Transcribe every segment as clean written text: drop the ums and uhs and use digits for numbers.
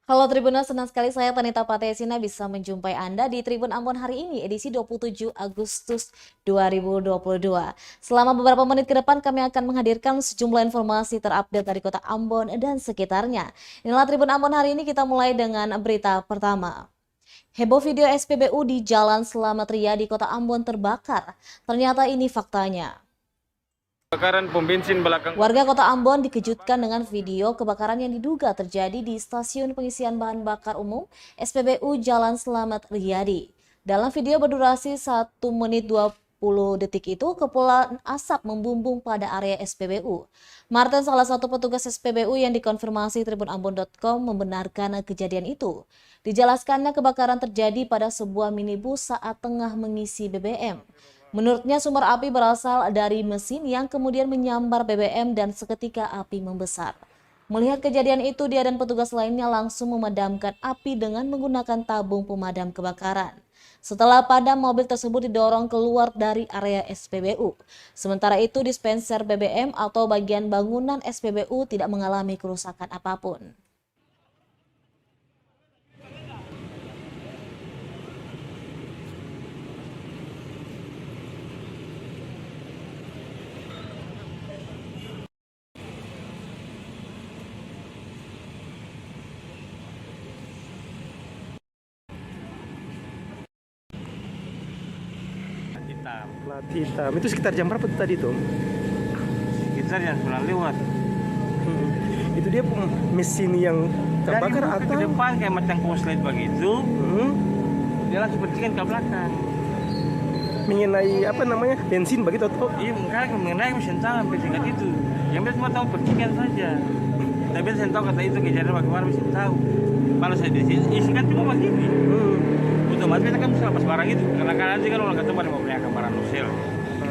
Halo Tribuners, senang sekali saya Tanita Patesina bisa menjumpai Anda di Tribun Ambon hari ini, edisi 27 Agustus 2022. Selama beberapa menit ke depan kami akan menghadirkan sejumlah informasi terupdate dari kota Ambon dan sekitarnya. Inilah Tribun Ambon hari ini, kita mulai dengan berita pertama. Heboh video SPBU di Jalan Slamet Riyadi Kota Ambon terbakar. Ternyata ini faktanya. Kebakaran pom bensin belakang. Warga Kota Ambon dikejutkan dengan video kebakaran yang diduga terjadi di stasiun pengisian bahan bakar umum SPBU Jalan Slamet Riyadi. Dalam video berdurasi 1 menit 20 detik itu, kepulan asap membumbung pada area SPBU. Martin, salah satu petugas SPBU yang dikonfirmasi tribunambon.com, membenarkan kejadian itu. Dijelaskannya kebakaran terjadi pada sebuah minibus saat tengah mengisi BBM. Menurutnya sumber api berasal dari mesin yang kemudian menyambar BBM dan seketika api membesar. Melihat kejadian itu, dia dan petugas lainnya langsung memadamkan api dengan menggunakan tabung pemadam kebakaran. Setelah padam, mobil tersebut didorong keluar dari area SPBU. Sementara itu, dispenser BBM atau bagian bangunan SPBU tidak mengalami kerusakan apapun. Plat hitam. Itu sekitar jam berapa tadi tuh? Sekitar yang 9 lewat. Itu dia mesin yang terbakar Dari atau ke depan kayak macam konslet begitu. Hmm, Dia langsung percikan ke belakang. mengenai apa namanya bensin begitu atau? Iya, makanya mengenai mesin tangan percikan itu. Yang biasa cuma tahu percikan saja. Tapi saya tahu kata itu kejadian bagaimana mesin tahu. Kalau saya di sini isikan cuma begini. Otomatis kita kan bisa lepas barang itu. Karena kan nanti kan orang kata pada mau beli barang nusil.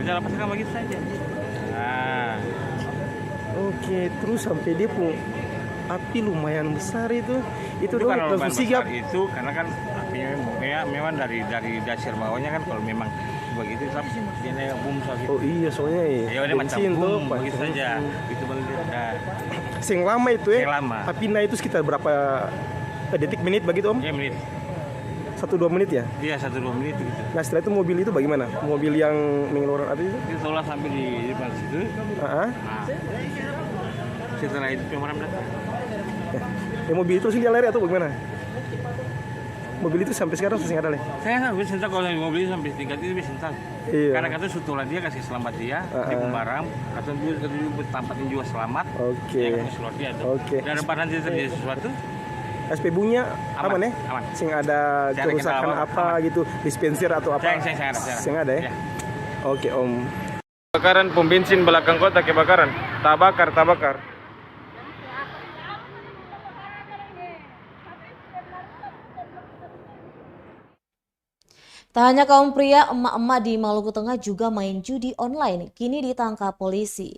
Bisa lepaskan begitu saja. Nah, Oke, terus sampai dia pun api lumayan besar itu. Itu dong kalau langsung bahan sigap. bakar itu karena kan apinya memang dari dasar bawahnya kan kalau memang begitu tapi dia naik boom gitu. Oh iya, soalnya Ya udah macam bensin tuh boom begitu saja. Itu benar. Sing lama itu ya. Sing lama. Api naik itu sekitar berapa detik menit begitu Om? Ya menit. 1-2 menit ya? Iya 1-2 menit gitu. Nah setelah itu mobil itu bagaimana? Mobil yang mengeluarkan api itu? Itu tolak sampai di depan situ. Ah, Nah, setelah itu pemadam datang. ya mobil itu langsung dia lari atau bagaimana? Mobil itu sampai sekarang masih ada leh. Saya nggak bisa tahu kalau mobil itu sampai tingkat itu bisa tahu. Iya. Karena kata setelah dia kasih selamat dia di barang, kata juga tampatin juga selamat. Oke. Dia kasih selamat dia tuh. Oke. Daripada nanti terjadi sesuatu, SPBU-nya Aman, aman ya? aman. Sing ada Saya ada kerusakan kita apa gitu, dispenser atau apa? saya ada. Sing ada ya? Ya. Oke Om. Kebakaran pom bensin belakang kota kebakaran. Tak bakar. Tak hanya kaum pria, emak-emak di Maluku Tengah juga main judi online, kini ditangkap polisi.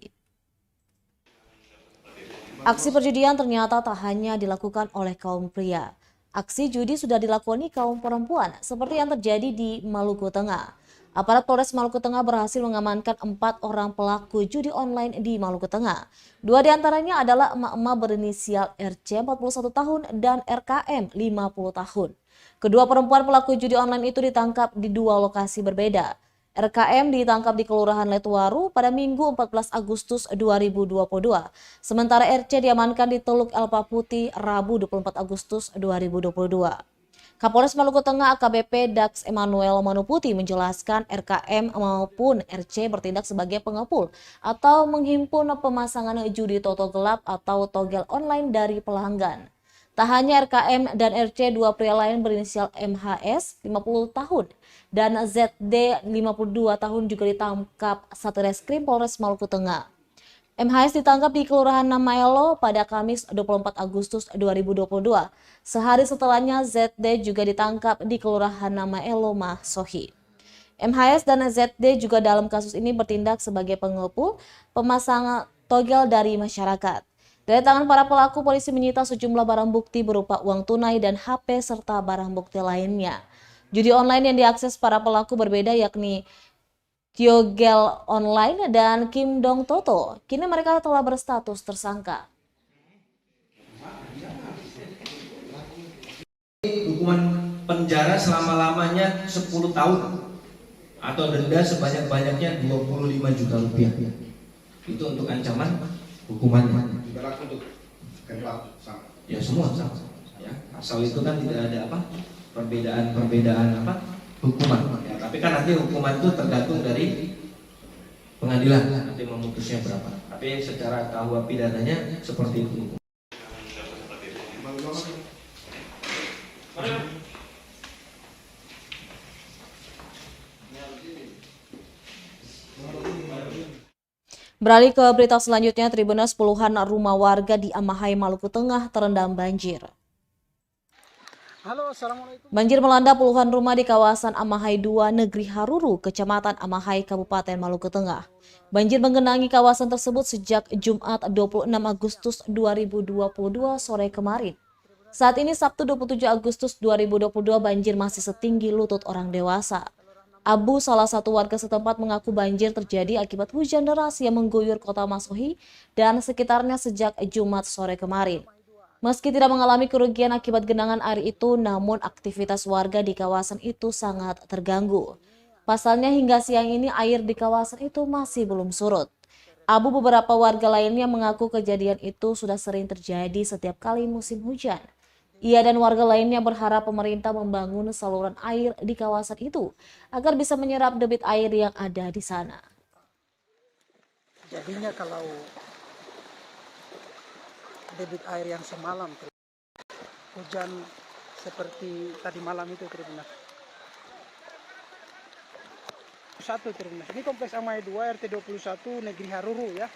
Aksi perjudian ternyata tak hanya dilakukan oleh kaum pria. Aksi judi sudah dilakoni kaum perempuan, seperti yang terjadi di Maluku Tengah. Aparat Polres Maluku Tengah berhasil mengamankan 4 orang pelaku judi online di Maluku Tengah. 2 diantaranya adalah emak-emak berinisial RC 41 tahun dan RKM 50 tahun. Kedua perempuan pelaku judi online itu ditangkap di 2 lokasi berbeda. RKM ditangkap di Kelurahan Letuaru pada Minggu 14 Agustus 2022. Sementara RC diamankan di Teluk Elpa Putih Rabu 24 Agustus 2022. Kapolres Maluku Tengah AKBP Dax Emmanuel Manuputi menjelaskan RKM maupun RC bertindak sebagai pengepul atau menghimpun pemasangan judi toto gelap atau togel online dari pelanggan. Tak hanya RKM dan RC, 2 pria lain berinisial MHS 50 tahun dan ZD 52 tahun juga ditangkap Satreskrim Polres Maluku Tengah. MHS ditangkap di Kelurahan Namaelo pada Kamis 24 Agustus 2022. Sehari setelahnya ZD juga ditangkap di Kelurahan Namaelo Mahsohi. MHS dan ZD juga dalam kasus ini bertindak sebagai pengepul pemasangan togel dari masyarakat. Dari tangan para pelaku, polisi menyita sejumlah barang bukti berupa uang tunai dan HP serta barang bukti lainnya. Judi online yang diakses para pelaku berbeda, yakni Kyogel Online dan Kim Dong Toto. Kini mereka telah berstatus tersangka. Hukuman penjara selama-lamanya 10 tahun atau denda sebanyak-banyaknya 25 juta rupiah. Itu untuk ancaman hukumannya. Berlaku untuk pelaku sama. Ya semua sama. Ya, asal itu kan tidak ada perbedaan hukuman. Ya, tapi kan nanti hukuman itu tergantung dari pengadilan nanti memutusnya berapa. Tapi secara KUH pidananya seperti itu. Beralih ke berita selanjutnya, Tribuners, puluhan rumah warga di Amahai, Maluku Tengah terendam banjir. Halo, assalamualaikum. Banjir melanda puluhan rumah di kawasan Amahai 2, Negeri Haruru, Kecamatan Amahai, Kabupaten Maluku Tengah. Banjir menggenangi kawasan tersebut sejak Jumat 26 Agustus 2022 sore kemarin. Saat ini Sabtu 27 Agustus 2022 banjir masih setinggi lutut orang dewasa. Abu, salah satu warga setempat, mengaku banjir terjadi akibat hujan deras yang mengguyur kota Masohi dan sekitarnya sejak Jumat sore kemarin. Meski tidak mengalami kerugian akibat genangan air itu, namun aktivitas warga di kawasan itu sangat terganggu. Pasalnya hingga siang ini air di kawasan itu masih belum surut. Abu, beberapa warga lainnya mengaku kejadian itu sudah sering terjadi setiap kali musim hujan. Ia dan warga lainnya berharap pemerintah membangun saluran air di kawasan itu agar bisa menyerap debit air yang ada di sana. Jadinya kalau debit air yang semalam hujan seperti tadi malam itu Tribuners. Satu Tribuners. Ini kompleks Amahai 2 RT 21 Negeri Haruru ya.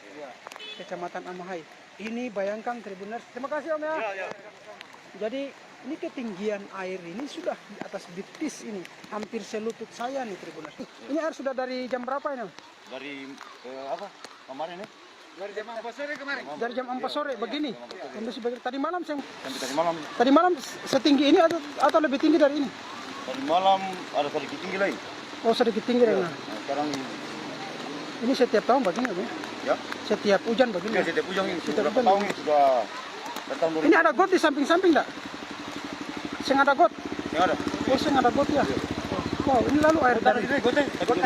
Kecamatan Amahai. Ini bayangkan Tribuners. Terima kasih Om ya. Jadi ini ketinggian air ini sudah di atas betis ini, hampir selutut saya nih Tribuners. Ini air sudah dari jam berapa ini? Dari kemarin ya? Dari jam 4 sore kemarin. Dari jam 4 sore begini. Kondisi begini. Tadi malam Sampai tadi malam. Tadi malam setinggi ini atau lebih tinggi dari ini? Tadi malam ada sedikit tinggi lagi. Oh sedikit tinggi dari Nah, sekarang ini setiap tahun begini ya. Setiap hujan begini. Ya, setiap hujan ini Setiap sudah hujan. tahun ini sudah bertahun. Ini ada got di samping-samping enggak? Sing ada got. Yang ada. Oh sing ada got ya. Wow, ini lalu air dari Got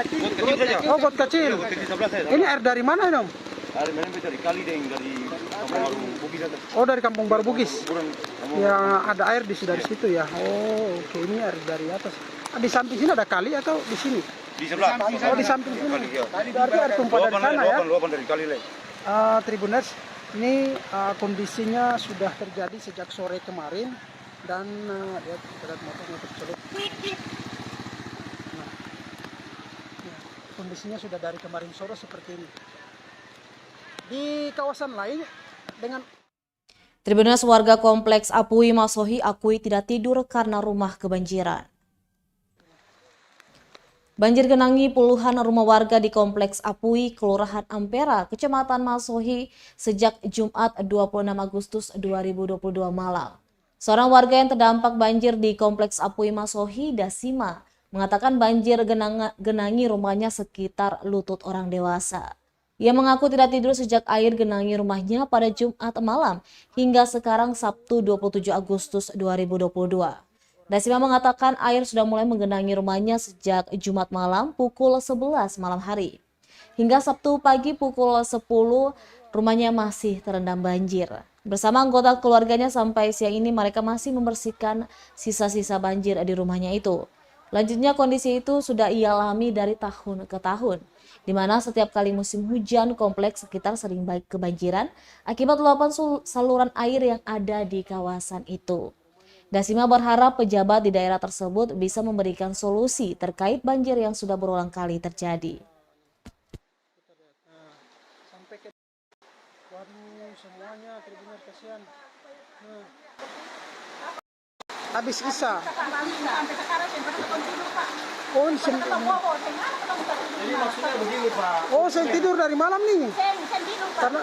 kecil saja. Oh got kecil. Got kecil sebelah saya. Ini air dari mana ini Om? Hari ini dari kali dari Kampung Baru Bugis atas. Oh dari Kampung Baru Bugis. Bukan Ya ada air dari situ ya. Oh oke, ini air dari atas. Di samping sini ada kali atau di sini? di sebelah. Oh di samping sini. Kali, ya. Berarti air tumpah dari sana ya. Luapan dari kali lagi. Tribuners, ini kondisinya sudah terjadi sejak sore kemarin dan lihat berat motornya tercelup. Nah, ya, kondisinya sudah dari kemarin sore seperti ini. Di kawasan lain dengan Tribuners, warga kompleks Apui Masohi akui tidak tidur karena rumah kebanjiran. Banjir genangi puluhan rumah warga di kompleks Apui, Kelurahan Ampera, Kecamatan Masohi sejak Jumat 26 Agustus 2022 malam. Seorang warga yang terdampak banjir di kompleks Apui Masohi, Dasima, mengatakan banjir genangi rumahnya sekitar lutut orang dewasa. Ia mengaku tidak tidur sejak air genangi rumahnya pada Jumat malam hingga sekarang Sabtu 27 Agustus 2022. Dasima mengatakan air sudah mulai menggenangi rumahnya sejak Jumat malam pukul 11 malam hari. Hingga Sabtu pagi pukul 10 rumahnya masih terendam banjir. Bersama anggota keluarganya sampai siang ini mereka masih membersihkan sisa-sisa banjir di rumahnya itu. Lanjutnya kondisi itu sudah ia alami dari tahun ke tahun, di mana setiap kali musim hujan kompleks sekitar sering baik kebanjiran akibat luapan saluran air yang ada di kawasan itu. Dasima berharap pejabat di daerah tersebut bisa memberikan solusi terkait banjir yang sudah berulang kali terjadi. sampai ke waduh semuanya Tribuners kasihan. Nah. Habis Isa. Oh, Jadi maksudnya begini Pak. oh saya tidur dari malam nih. Karena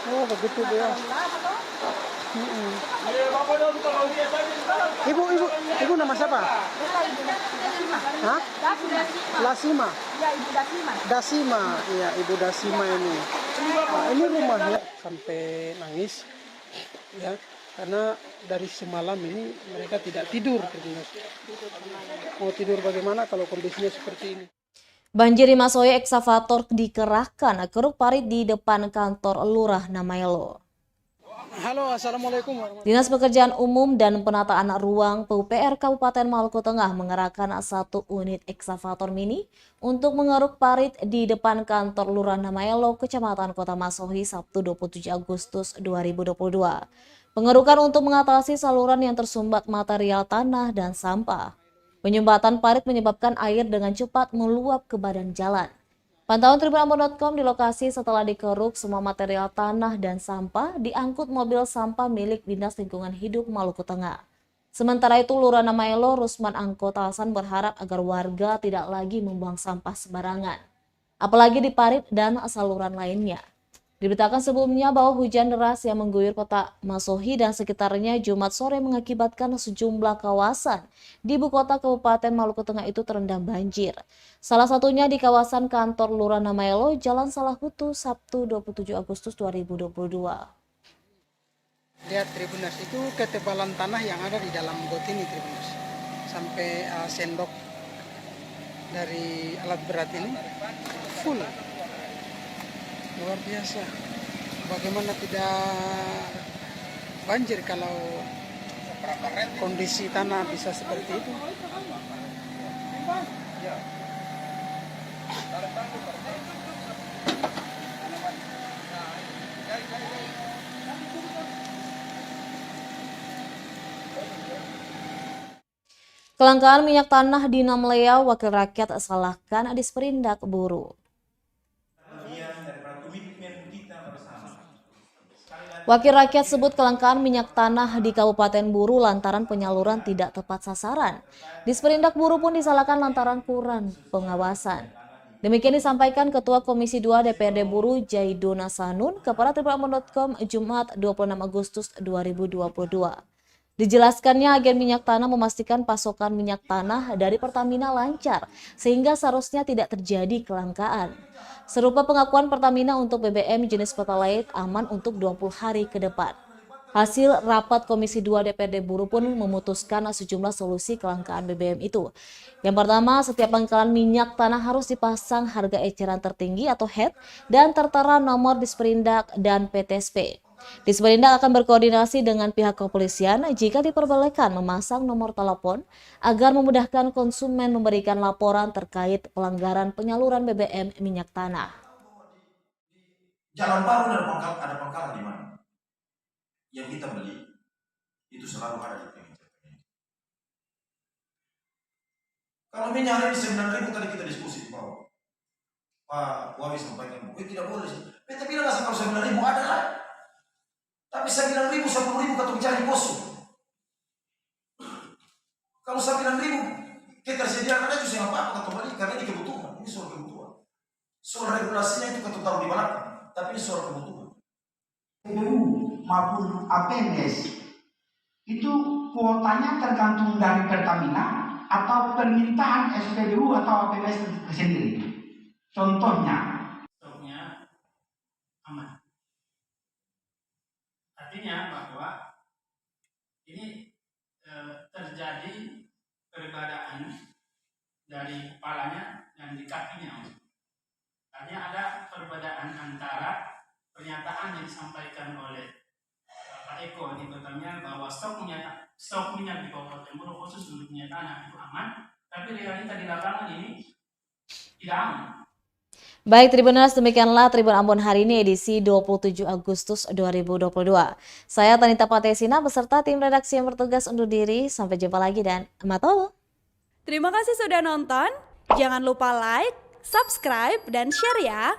oh begitu dia. Ibu Ibu nama siapa? Hah? Lasima. Ya, Ibu Dasima. Dasima, iya Ibu Dasima ini. Nah, ini rumahnya sampai nangis, ya, karena dari semalam ini mereka tidak tidur. Mau tidur bagaimana kalau kondisinya seperti ini? Banjir di Masohi, eksavator dikerahkan keruk parit di depan kantor Lurah Namaelo. Halo, assalamualaikum warahmatullahi Dinas Pekerjaan Umum dan Penataan Ruang PUPR Kabupaten Maluku Tengah mengerahkan 1 unit eksavator mini untuk mengeruk parit di depan kantor Lurah Namaelo, Kecamatan Kota Masohi, Sabtu 27 Agustus 2022. Pengerukan untuk mengatasi saluran yang tersumbat material tanah dan sampah. Penyumbatan parit menyebabkan air dengan cepat meluap ke badan jalan. Pantauan tribunambon.com di lokasi setelah dikeruk semua material tanah dan sampah diangkut mobil sampah milik Dinas Lingkungan Hidup Maluku Tengah. Sementara itu Lurah Namaelo Rusman Angkota Hasan berharap agar warga tidak lagi membuang sampah sembarangan, apalagi di parit dan saluran lainnya. Diberitakan sebelumnya bahwa hujan deras yang mengguyur kota Masohi dan sekitarnya Jumat sore mengakibatkan sejumlah kawasan di ibu kota Kabupaten Maluku Tengah itu terendam banjir. Salah satunya di kawasan kantor Lurah Namaelo, Jalan Salahutu, Sabtu 27 Agustus 2022. Lihat Tribunas, itu ketebalan tanah yang ada di dalam got ini Tribunas. Sampai sendok dari alat berat ini full. Luar biasa. Bagaimana tidak banjir kalau kondisi tanah bisa seperti itu? Kelangkaan minyak tanah di Namlea, wakil rakyat salahkan Disperindak buruh. Wakil rakyat sebut kelangkaan minyak tanah di Kabupaten Buru lantaran penyaluran tidak tepat sasaran. Disperindak buruh pun disalahkan lantaran kurang pengawasan. Demikian disampaikan Ketua Komisi 2 DPRD Buru Jaidona Sanun kepada tribunambon.com Jumat 26 Agustus 2022. Dijelaskannya agen minyak tanah memastikan pasokan minyak tanah dari Pertamina lancar sehingga seharusnya tidak terjadi kelangkaan. Serupa pengakuan Pertamina untuk BBM jenis Pertalite aman untuk 20 hari ke depan. Hasil rapat Komisi 2 DPRD Buru pun memutuskan sejumlah solusi kelangkaan BBM itu. Yang pertama, setiap pangkalan minyak tanah harus dipasang harga eceran tertinggi atau HET dan tertera nomor Disperindak dan PTSP. Disperindak akan berkoordinasi dengan pihak kepolisian jika diperbolehkan memasang nomor telepon agar memudahkan konsumen memberikan laporan terkait pelanggaran penyaluran BBM minyak tanah. Jalan baru ada pangkalan di mana? Yang kita beli itu selalu ada di pinggir. Kalau minyak hari ini 9.000 tadi kita diskusi di bawah. Pak Wawi sampaikan, tidak boleh. PT bilang kalau 9.000 ada lah. Tapi 9.000, 10.000 kata bicara di pos. Kalau 9.000 ketersediaan ada itu apa-apa kata balik karena ini kebutuhan. Ini soal kebutuhan. Soal regulasinya itu kata taruh di belakang. Tapi ini soal kebutuhan. SPBU maupun APMS itu kuotanya tergantung dari Pertamina atau permintaan SPBU atau APMS sendiri. Contohnya, stoknya aman. Artinya bahwa ini terjadi perbedaan dari kepalanya dan di kakinya. Artinya ada perbedaan antara pernyataan yang disampaikan oleh Pak Eko di Pertamina bahwa stok minyak di Kabupaten Buru khusus untuk minyak tanah itu aman, tapi realita di lapangan ini tidak aman. Baik Tribuners, demikianlah Tribun Ambon hari ini edisi 27 Agustus 2022. Saya Tanita Patesina beserta tim redaksi yang bertugas undur diri. Sampai jumpa lagi dan matau. Terima kasih sudah nonton. Jangan lupa like, subscribe, dan share ya.